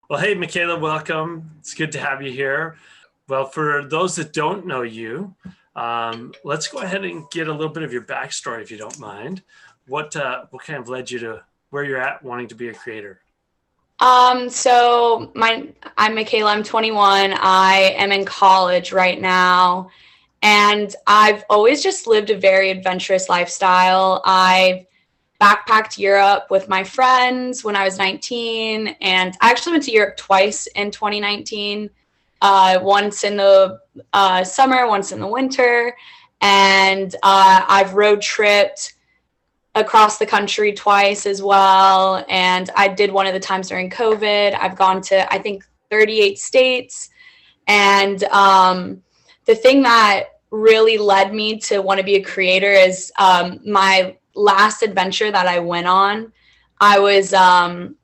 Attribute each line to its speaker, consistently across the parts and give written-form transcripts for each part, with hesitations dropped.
Speaker 1: Well, hey, Michaela, welcome. It's good to have you here. Well, for those that don't know you, let's go ahead and get a little bit of your backstory, if you don't mind. What kind of led you to where you're at, wanting to be a creator?
Speaker 2: I'm Michaela, I'm 21. I am in college right now, and I've always just lived a very adventurous lifestyle. I've backpacked Europe with my friends when I was 19, and I actually went to Europe twice in 2019, once in the summer, once in the winter, and I've road tripped across the country twice as well. And I did one of the times during COVID. I've gone to, I think, 38 states. And the thing that really led me to want to be a creator is my last adventure that I went on. I was on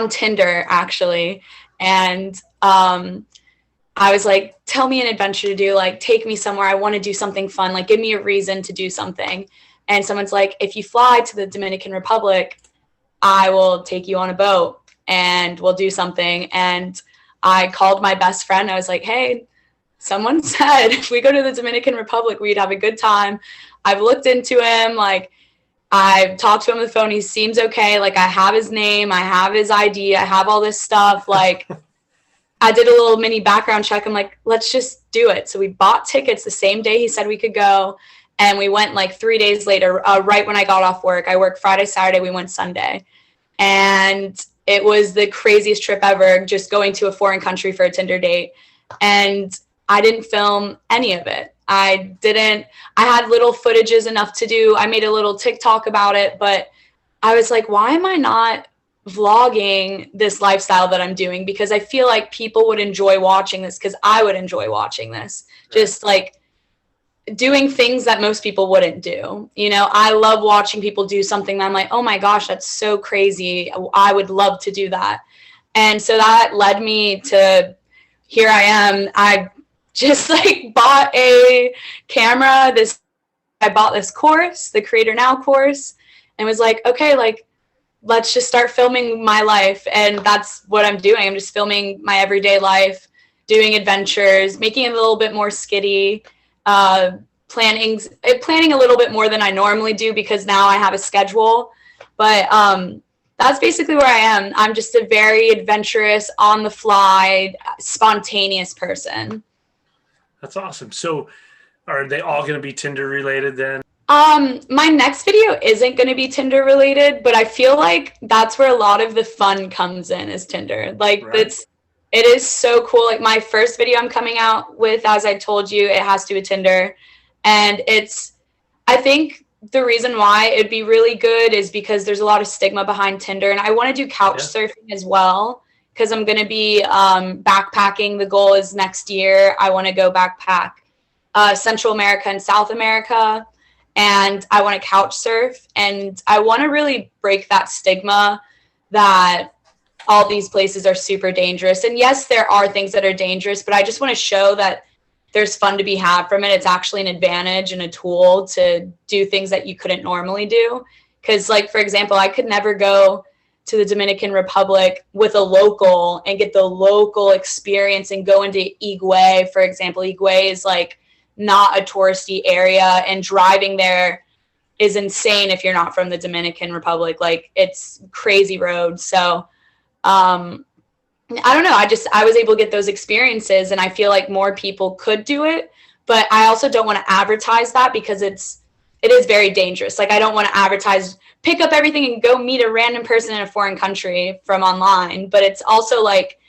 Speaker 2: Tinder, actually. And I was like, tell me an adventure to do, like, take me somewhere. I want to do something fun, like, give me a reason to do something. And someone's like, if you fly to the Dominican Republic, I will take you on a boat and we'll do something. And I called my best friend. I was like, hey, someone said if we go to the Dominican Republic, we'd have a good time. I've looked into him. Like, I've talked to him on the phone. He seems okay. Like, I have his name. I have his ID. I have all this stuff. Like, I did a little mini background check. I'm like, let's just do it. So we bought tickets the same day he said we could go. And we went like 3 days later, right when I got off work. I worked Friday, Saturday, we went Sunday. And it was the craziest trip ever, just going to a foreign country for a Tinder date. And I didn't film any of it. I had little footages enough to do. I made a little TikTok about it, but I was like, why am I not vlogging this lifestyle that I'm doing? Because I feel like people would enjoy watching this, because I would enjoy watching this.
Speaker 1: Right.
Speaker 2: Just like doing things that most people wouldn't do. You know, I love watching people do something that I'm like, oh my gosh, that's so crazy. I would love to do that. And so that led me to here I am. I just like bought a camera. I bought this course, the Creator Now course, and was like, okay, like, let's just start filming my life. And that's what I'm doing. I'm just filming my everyday life, doing adventures, making it a little bit more skitty, planning a little bit more than I normally do, because now I have a schedule. But that's basically where I am. I'm just a very adventurous, on the fly, spontaneous person.
Speaker 1: That's awesome. So, are they all going to be Tinder related then?
Speaker 2: My next video isn't going to be Tinder related, but I feel like that's where a lot of the fun comes in, is Tinder. Like,
Speaker 1: Right.
Speaker 2: it is so cool. Like, my first video I'm coming out with, as I told you, it has to do with Tinder. And I think the reason why it'd be really good is because there's a lot of stigma behind Tinder. And I want to do couch surfing as well, because I'm going to be backpacking. The goal is next year, I want to go backpack Central America and South America. And I want to couch surf. And I want to really break that stigma that all these places are super dangerous. And yes, there are things that are dangerous, but I just want to show that there's fun to be had from it. It's actually an advantage and a tool to do things that you couldn't normally do. Because, like, for example, I could never go to the Dominican Republic with a local and get the local experience and go into Higüey, for example. Higüey is like not a touristy area, and driving there is insane if you're not from the Dominican Republic. Like, it's crazy roads. So I don't know. I was able to get those experiences, and I feel like more people could do it, but I also don't want to advertise that, because it is very dangerous. Like, I don't want to advertise, pick up everything and go meet a random person in a foreign country from online. But it's also like,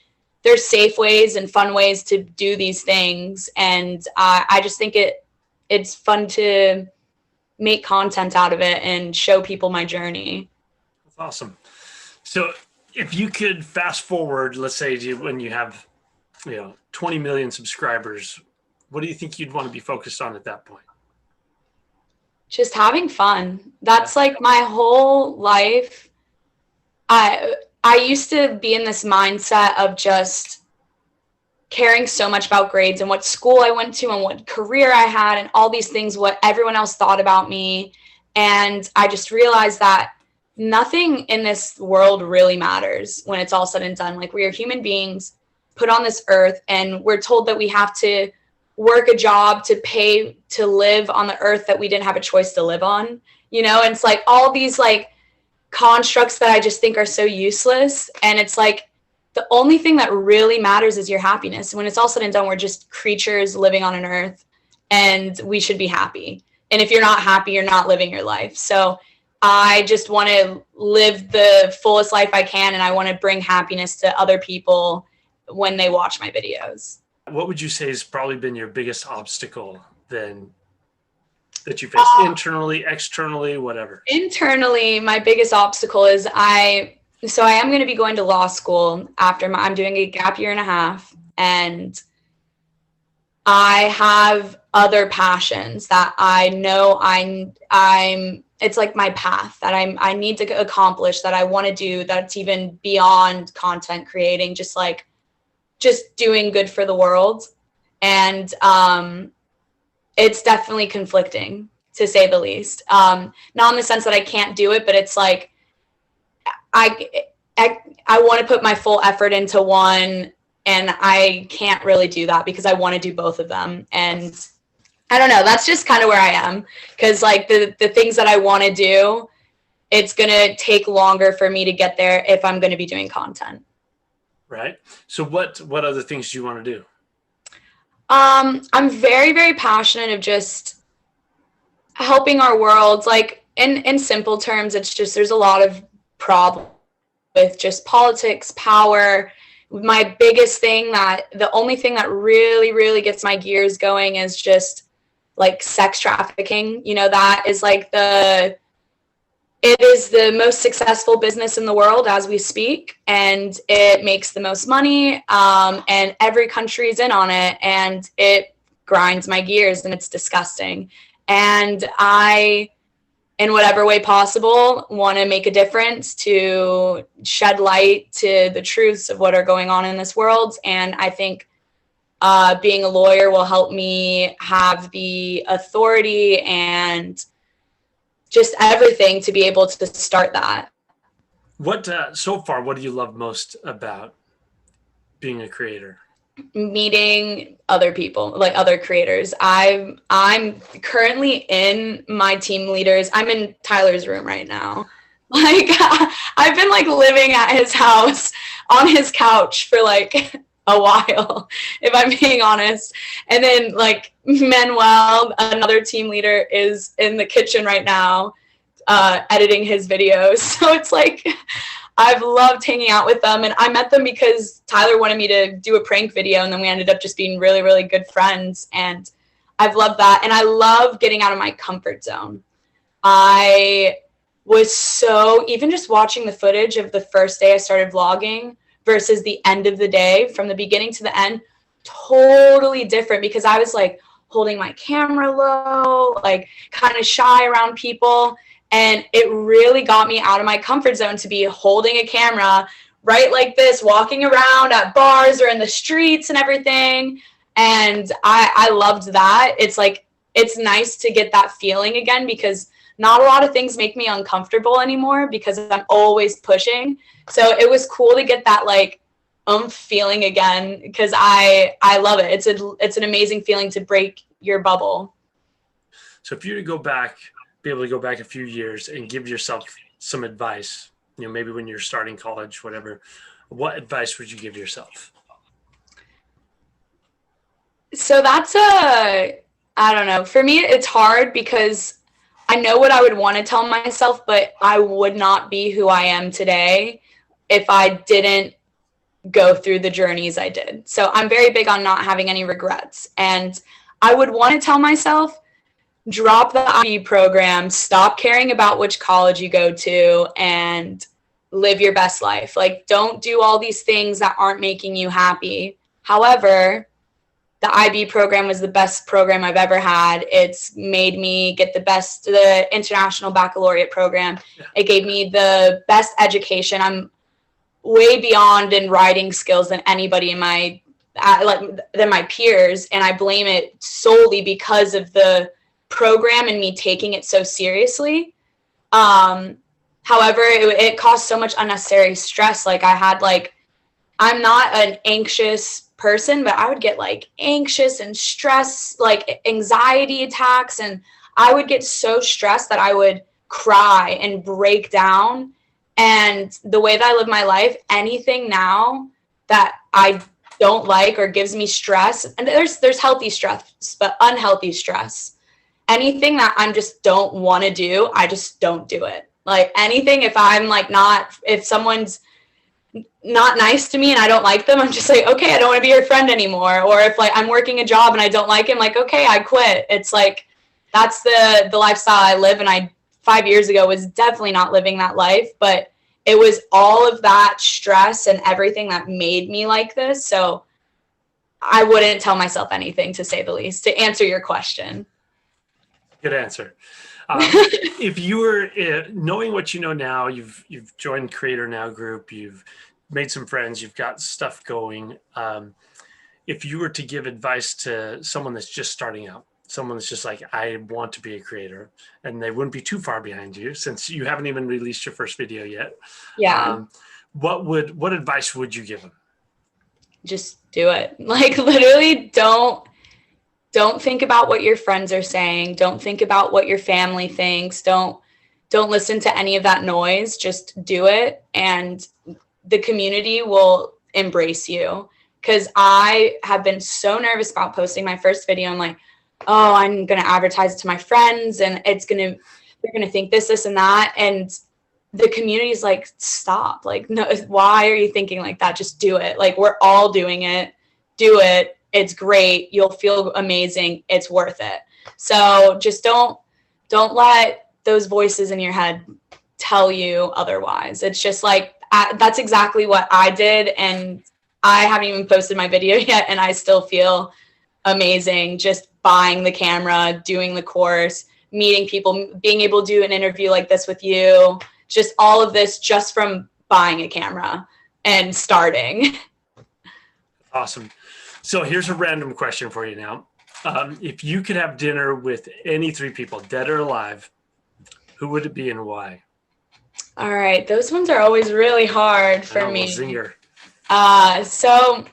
Speaker 2: there's safe ways and fun ways to do these things. And I just think it's fun to make content out of it and show people my journey.
Speaker 1: That's awesome. So, if you could fast forward, let's say when you have, 20 million subscribers, what do you think you'd want to be focused on at that point?
Speaker 2: Just having fun. That's like my whole life. I used to be in this mindset of just caring so much about grades and what school I went to and what career I had and all these things, what everyone else thought about me. And I just realized that nothing in this world really matters when it's all said and done. Like, we are human beings put on this earth, and we're told that we have to work a job to pay to live on the earth that we didn't have a choice to live on, you know? And it's like all these like constructs that I just think are so useless. And it's like the only thing that really matters is your happiness. When it's all said and done, we're just creatures living on an earth, and we should be happy. And if you're not happy, you're not living your life. So I just want to live the fullest life I can, and I want to bring happiness to other people when they watch my videos.
Speaker 1: What would you say has probably been your biggest obstacle then that you faced internally, externally, whatever?
Speaker 2: Internally, my biggest obstacle is I am going to be going to law school after I'm doing a gap year and a half, and I have other passions that I know it's like my path that I need to accomplish, that I want to do, that's even beyond content creating, just doing good for the world. And it's definitely conflicting, to say the least. Not in the sense that I can't do it, but it's like I want to put my full effort into one, and I can't really do that because I want to do both of them. And I don't know, that's just kind of where I am, because like the things that I want to do, it's going to take longer for me to get there if I'm going to be doing content.
Speaker 1: Right. So what other things do you want to do?
Speaker 2: I'm very, very passionate of just helping our world. Like in simple terms, it's just, there's a lot of problems with just politics, power. My biggest thing, the only thing that really, really gets my gears going is just like sex trafficking. You know, that is like it is the most successful business in the world as we speak, and it makes the most money, and every country is in on it, and it grinds my gears, and it's disgusting. And I, in whatever way possible, want to make a difference to shed light to the truths of what are going on in this world. And I think being a lawyer will help me have the authority and just everything to be able to start that.
Speaker 1: What so far, what do you love most about being a creator?
Speaker 2: Meeting other people, like other creators. I'm currently in my team leaders. I'm in Tyler's room right now. Like I've been like living at his house on his couch for like a while, if I'm being honest. And then like Manuel, another team leader, is in the kitchen right now editing his videos. So it's like I've loved hanging out with them, and I met them because Tyler wanted me to do a prank video, and then we ended up just being really, really good friends. And I've loved that, and I love getting out of my comfort zone. I was so, even just watching the footage of the first day I started vlogging versus the end of the day, from the beginning to the end, totally different, because I was like holding my camera low, like kind of shy around people. And it really got me out of my comfort zone to be holding a camera right like this, walking around at bars or in the streets and everything. And I loved that. It's like, it's nice to get that feeling again, because not a lot of things make me uncomfortable anymore because I'm always pushing. So it was cool to get that like feeling again, because I love it. It's an amazing feeling to break your bubble.
Speaker 1: So if you were to be able to go back a few years and give yourself some advice, you know, maybe when you're starting college, whatever, what advice would you give yourself?
Speaker 2: So I don't know. For me, it's hard because I know what I would want to tell myself, but I would not be who I am today if I didn't go through the journeys I did. So I'm very big on not having any regrets. And I would want to tell myself, drop the IB program, stop caring about which college you go to, and live your best life. Like, don't do all these things that aren't making you happy. However, the IB program was the best program I've ever had. It's made me get the International Baccalaureate program. Yeah. It gave me the best education. I'm way beyond in writing skills than anybody than my peers. And I blame it solely because of the program and me taking it so seriously. However, it caused so much unnecessary stress. Like I'm not an anxious person, but I would get like anxious and stress, like anxiety attacks. And I would get so stressed that I would cry and break down. And the way that I live my life, anything now that I don't like or gives me stress, and there's healthy stress, but unhealthy stress. Anything that I just don't want to do, I just don't do it. Like anything, if I'm like if someone's not nice to me and I don't like them, I'm just like, okay, I don't want to be your friend anymore. Or if like I'm working a job and I don't like it, I'm like, okay, I quit. It's like, that's the lifestyle I live. And 5 years ago was definitely not living that life, but it was all of that stress and everything that made me like this. So I wouldn't tell myself anything, to say the least, to answer your question.
Speaker 1: Good answer. If you were knowing what you know now, you've joined Creator Now group, you've made some friends, you've got stuff going. If you were to give advice to someone that's just starting out, someone that's just like, I want to be a creator, and they wouldn't be too far behind you since you haven't even released your first video yet.
Speaker 2: Yeah.
Speaker 1: What advice would you give them?
Speaker 2: Just do it. Like literally don't think about what your friends are saying. Don't think about what your family thinks. Don't listen to any of that noise. Just do it, and the community will embrace you. Because I have been so nervous about posting my first video. I'm like, oh, I'm going to advertise it to my friends and they're going to think this and that. And the community is like, stop. Like, no, why are you thinking like that? Just do it. Like, we're all doing it. Do it. It's great. You'll feel amazing. It's worth it. So just don't let those voices in your head tell you otherwise. It's just like, that's exactly what I did. And I haven't even posted my video yet, and I still feel amazing just buying the camera, doing the course, meeting people, being able to do an interview like this with you, just all of this just from buying a camera and starting.
Speaker 1: Awesome. So here's a random question for you now. If you could have dinner with any 3 people, dead or alive, who would it be and why?
Speaker 2: All right. Those ones are always really hard for me.
Speaker 1: Zinger.
Speaker 2: So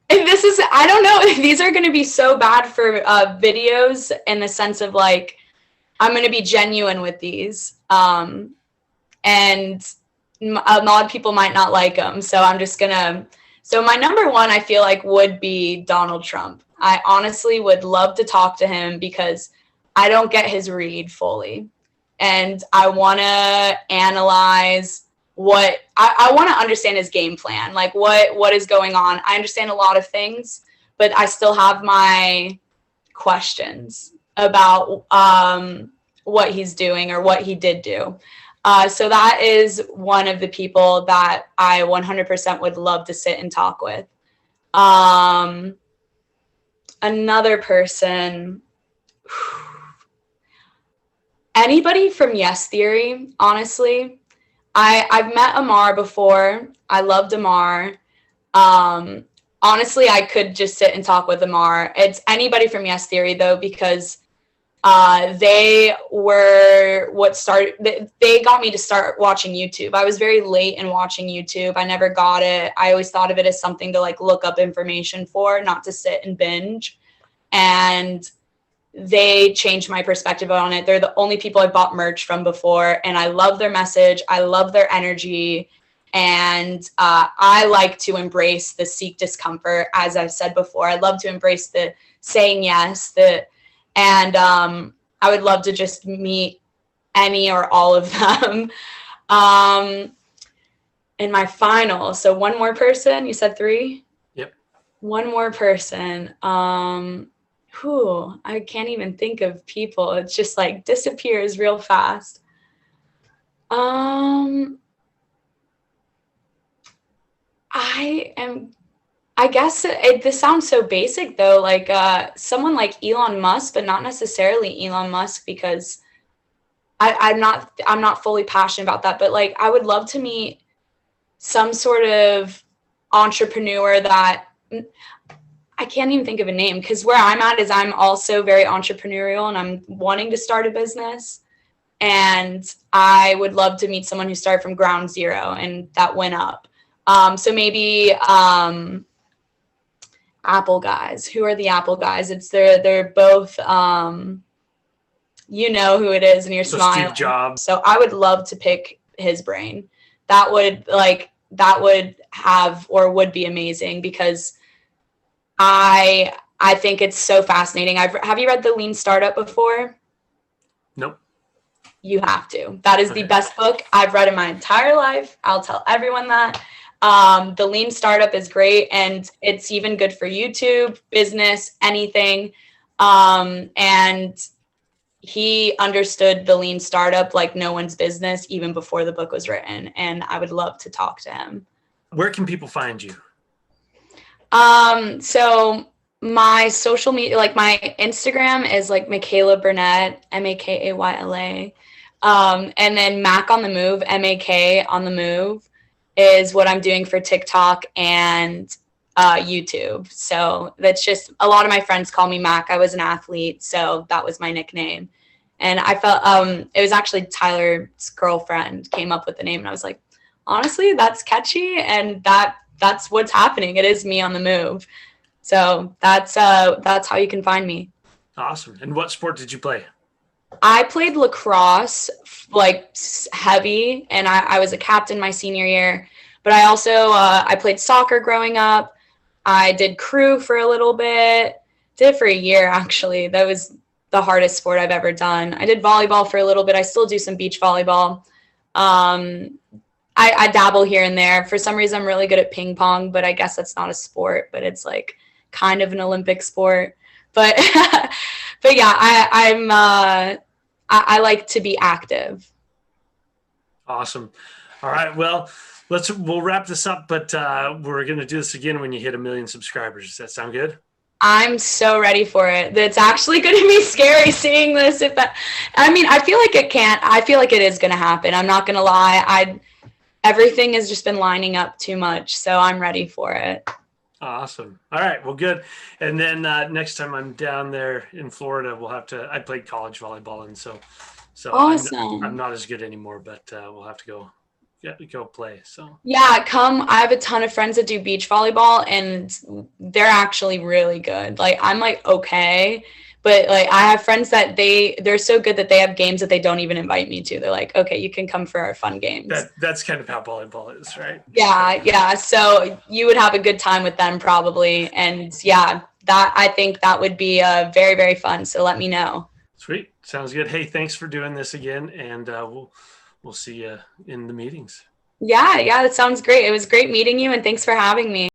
Speaker 2: I don't know if these are going to be so bad for videos, in the sense of like, I'm going to be genuine with these. And a lot of people might not like them. So so my number one, I feel like, would be Donald Trump. I honestly would love to talk to him because I don't get his read fully. And I want to analyze I want to understand his game plan, like what is going on. I understand a lot of things, but I still have my questions about what he's doing or what he did do. So that is one of the people that I 100% would love to sit and talk with. Another person, anybody from Yes Theory, honestly. I've met Amar before. I loved Amar. Honestly, I could just sit and talk with Amar. It's anybody from Yes Theory, though, because they were they got me to start watching YouTube. I was very late in watching YouTube. I never got it. I always thought of it as something to like look up information for, not to sit and binge. And they changed my perspective on it. They're the only people I bought merch from before, and I love their message. I love their energy, and I like to embrace the seek discomfort. As I've said before, I love to embrace the saying yes, and I would love to just meet any or all of them. And my final, so one more person. You said 3?
Speaker 1: Yep.
Speaker 2: One more person. I can't even think of people. It's just like disappears real fast. I guess this sounds so basic though, like someone like Elon Musk, but not necessarily Elon Musk, because I'm not fully passionate about that. But like, I would love to meet some sort of entrepreneur that, I can't even think of a name, because where I'm at is I'm also very entrepreneurial and I'm wanting to start a business. and I would love to meet someone who started from ground zero and that went up. So maybe Apple guys. Who are the Apple guys? They're both you know who it is, and you're smiling.
Speaker 1: Steve Jobs.
Speaker 2: So I would love to pick his brain. That would have or would be amazing, because I think it's so fascinating. Have you read The Lean Startup before?
Speaker 1: Nope.
Speaker 2: You have to. That is the best book I've read in my entire life. I'll tell everyone that. The Lean Startup is great, and it's even good for YouTube, business, anything. And he understood the Lean Startup like no one's business even before the book was written, and I would love to talk to him. Where
Speaker 1: can people find you?
Speaker 2: So my social media, like my Instagram is like Makayla Burnett, Makayla. And then Mak On The Move, MAK On The Move is what I'm doing for TikTok and YouTube. So that's just, a lot of my friends call me Mac. I was an athlete, so that was my nickname. And I felt it was actually Tyler's girlfriend came up with the name, and I was like, honestly, that's catchy, and that's what's happening. It is me on the move. So that's how you can find me.
Speaker 1: Awesome. And what sport did you play?
Speaker 2: I played lacrosse, like heavy, and I was a captain my senior year. But I also I played soccer growing up. I did crew for a little bit. Did it for a year, actually. That was the hardest sport I've ever done. I did volleyball for a little bit. I still do some beach volleyball. I dabble here and there. For some reason, I'm really good at ping pong, but I guess that's not a sport, but it's like kind of an Olympic sport. But but yeah, I like to be active.
Speaker 1: Awesome. All right. Well, we'll wrap this up, but we're going to do this again when you hit 1 million subscribers. Does that sound good?
Speaker 2: I'm so ready for it. It's actually going to be scary seeing this. I feel like it can't. I feel like it is going to happen. I'm not going to lie. Everything has just been lining up too much, so I'm ready for it.
Speaker 1: Awesome. All right. Well, good. And then next time I'm down there in Florida, I played college volleyball, and so
Speaker 2: awesome.
Speaker 1: I'm not as good anymore, but we'll have to go play. So
Speaker 2: yeah, come. I have a ton of friends that do beach volleyball, and they're actually really good. Like, I'm like, okay, but like I have friends that they're so good that they have games that they don't even invite me to. They're like, okay, you can come for our fun games.
Speaker 1: That's kind of how volleyball is, right?
Speaker 2: Yeah. So you would have a good time with them probably, and yeah, I think that would be very, very fun. So let me know.
Speaker 1: Sweet, sounds good. Hey, thanks for doing this again, and we'll see you in the meetings.
Speaker 2: Yeah, that sounds great. It was great meeting you, and thanks for having me.